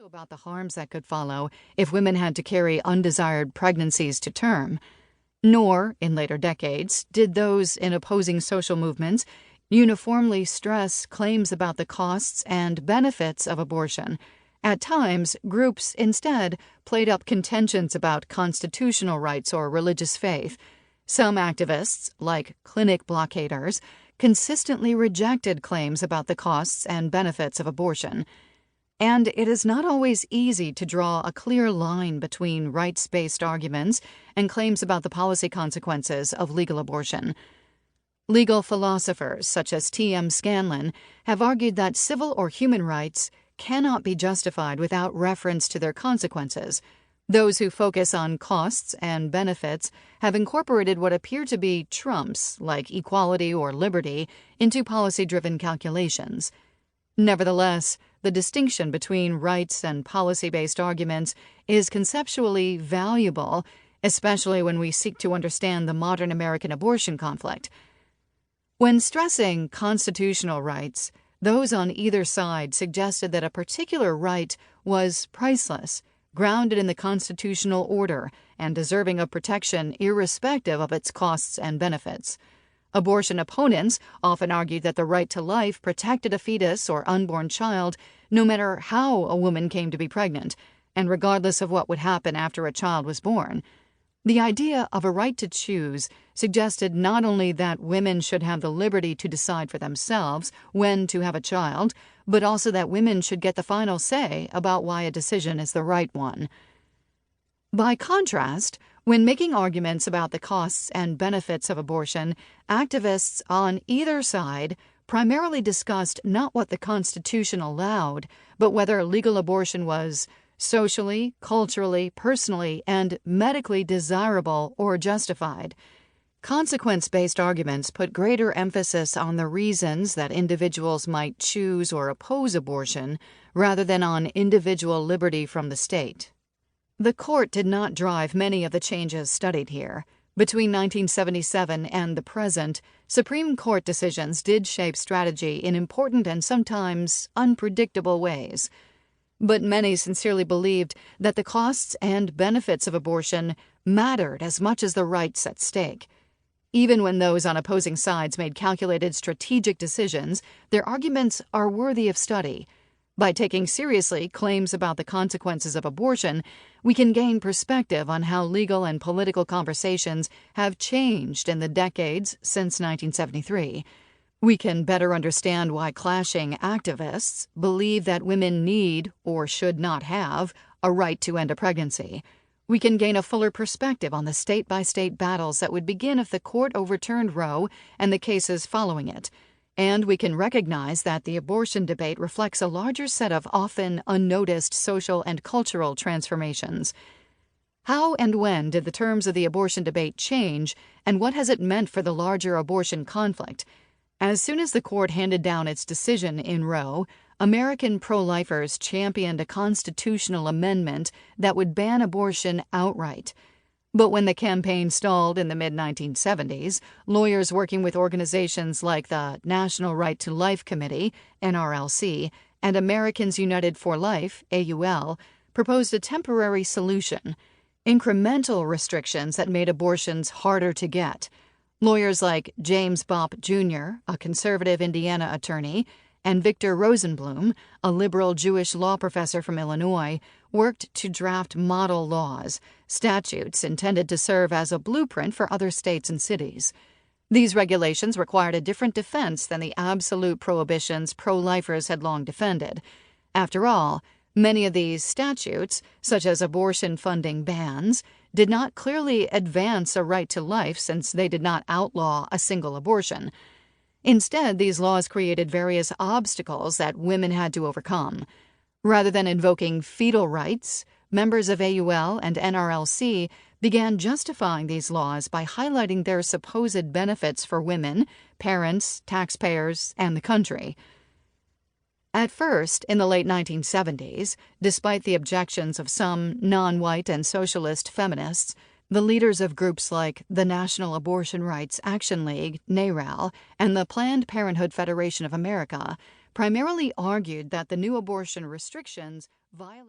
about the harms that could follow if women had to carry undesired pregnancies to term. Nor, in later decades, did those in opposing social movements uniformly stress claims about the costs and benefits of abortion. At times, groups instead played up contentions about constitutional rights or religious faith. Some activists, like clinic blockaders, consistently rejected claims about the costs and benefits of abortion. And it is not always easy to draw a clear line between rights-based arguments and claims about the policy consequences of legal abortion. Legal philosophers such as T.M. Scanlon have argued that civil or human rights cannot be justified without reference to their consequences. Those who focus on costs and benefits have incorporated what appear to be trumps, like equality or liberty, into policy-driven calculations. Nevertheless, the distinction between rights and policy-based arguments is conceptually valuable, especially when we seek to understand the modern American abortion conflict. When stressing constitutional rights, those on either side suggested that a particular right was priceless, grounded in the constitutional order, and deserving of protection irrespective of its costs and benefits. Abortion opponents often argued that the right to life protected a fetus or unborn child no matter how a woman came to be pregnant, and regardless of what would happen after a child was born. The idea of a right to choose suggested not only that women should have the liberty to decide for themselves when to have a child, but also that women should get the final say about why a decision is the right one. By contrast, when making arguments about the costs and benefits of abortion, activists on either side primarily discussed not what the Constitution allowed, but whether legal abortion was socially, culturally, personally, and medically desirable or justified. Consequence-based arguments put greater emphasis on the reasons that individuals might choose or oppose abortion rather than on individual liberty from the state. The court did not drive many of the changes studied here. Between 1977 and the present, Supreme Court decisions did shape strategy in important and sometimes unpredictable ways. But many sincerely believed that the costs and benefits of abortion mattered as much as the rights at stake. Even when those on opposing sides made calculated strategic decisions, their arguments are worthy of study. By taking seriously claims about the consequences of abortion, we can gain perspective on how legal and political conversations have changed in the decades since 1973. We can better understand why clashing activists believe that women need, or should not have, a right to end a pregnancy. We can gain a fuller perspective on the state-by-state battles that would begin if the court overturned Roe and the cases following it. And we can recognize that the abortion debate reflects a larger set of often unnoticed social and cultural transformations. How and when did the terms of the abortion debate change, and what has it meant for the larger abortion conflict? As soon as the court handed down its decision in Roe, American pro-lifers championed a constitutional amendment that would ban abortion outright. But when the campaign stalled in the mid-1970s, lawyers working with organizations like the National Right to Life Committee, NRLC, and Americans United for Life, AUL, proposed a temporary solution: incremental restrictions that made abortions harder to get. Lawyers like James Bopp Jr., a conservative Indiana attorney, and Victor Rosenblum, a liberal Jewish law professor from Illinois, worked to draft model laws, statutes intended to serve as a blueprint for other states and cities. These regulations required a different defense than the absolute prohibitions pro-lifers had long defended. After all, many of these statutes, such as abortion funding bans, did not clearly advance a right to life since they did not outlaw a single abortion. Instead, these laws created various obstacles that women had to overcome. Rather than invoking fetal rights, members of AUL and NRLC began justifying these laws by highlighting their supposed benefits for women, parents, taxpayers, and the country. At first, in the late 1970s, despite the objections of some non-white and socialist feminists, the leaders of groups like the National Abortion Rights Action League, NARAL, and the Planned Parenthood Federation of America primarily argued that the new abortion restrictions violated